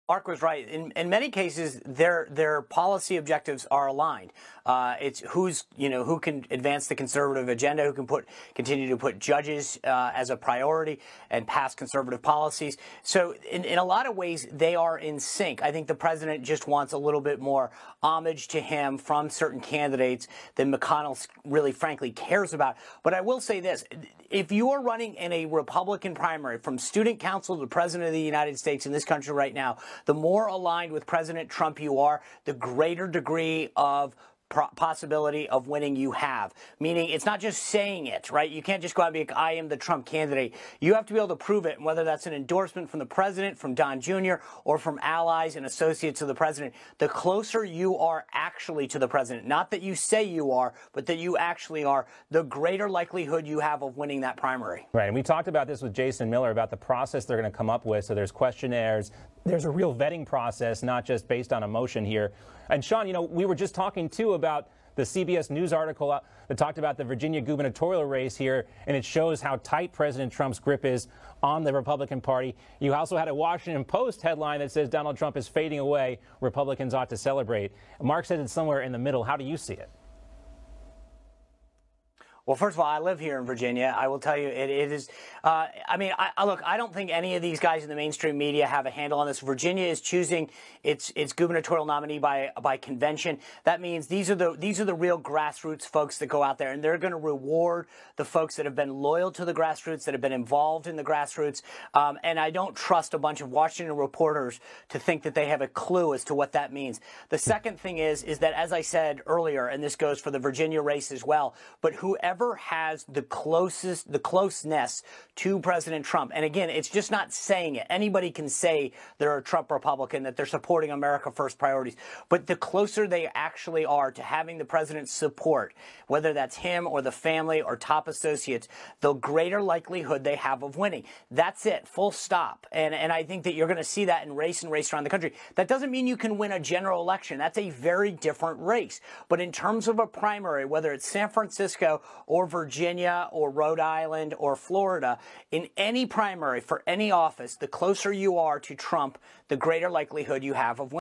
Mark was right. In many cases, their policy objectives are aligned. It's who can advance the conservative agenda, who can continue to put judges as a priority and pass conservative policies. So in a lot of ways, they are in sync. I think the president just wants a little bit more homage to him from certain candidates than McConnell really, frankly, cares about. But I will say this. If you are running in a Republican primary from student council to president of the United States in this country right now, the more aligned with President Trump you are, the greater degree of possibility of winning you have. Meaning it's not just saying it, right? You can't just go out and be like, I am the Trump candidate. You have to be able to prove it, and whether that's an endorsement from the president, from Don Jr., or from allies and associates of the president. The closer you are actually to the president, not that you say you are, but that you actually are, the greater likelihood you have of winning that primary. Right, and we talked about this with Jason Miller about the process they're going to come up with. So there's questionnaires. There's a real vetting process, not just based on emotion here. And Sean, we were just talking, too, about the CBS News article that talked about the Virginia gubernatorial race here, and it shows how tight President Trump's grip is on the Republican Party. You also had a Washington Post headline that says Donald Trump is fading away. Republicans ought to celebrate. Mark said it's somewhere in the middle. How do you see it? Well, first of all, I live here in Virginia. I will tell you, it is. Look, I don't think any of these guys in the mainstream media have a handle on this. Virginia is choosing its gubernatorial nominee by convention. That means these are the real grassroots folks that go out there, and they're going to reward the folks that have been loyal to the grassroots, that have been involved in the grassroots. And I don't trust a bunch of Washington reporters to think that they have a clue as to what that means. The second thing is that, as I said earlier, and this goes for the Virginia race as well, but whoever has the closeness to President Trump. And again, it's just not saying it. Anybody can say they're a Trump Republican, that they're supporting America First priorities. But the closer they actually are to having the president's support, whether that's him or the family or top associates, the greater likelihood they have of winning. That's it. Full stop. And I think that you're going to see that in race around the country. That doesn't mean you can win a general election. That's a very different race. But in terms of a primary, whether it's San Francisco or Virginia or Rhode Island or Florida, in any primary for any office, the closer you are to Trump, the greater likelihood you have of winning.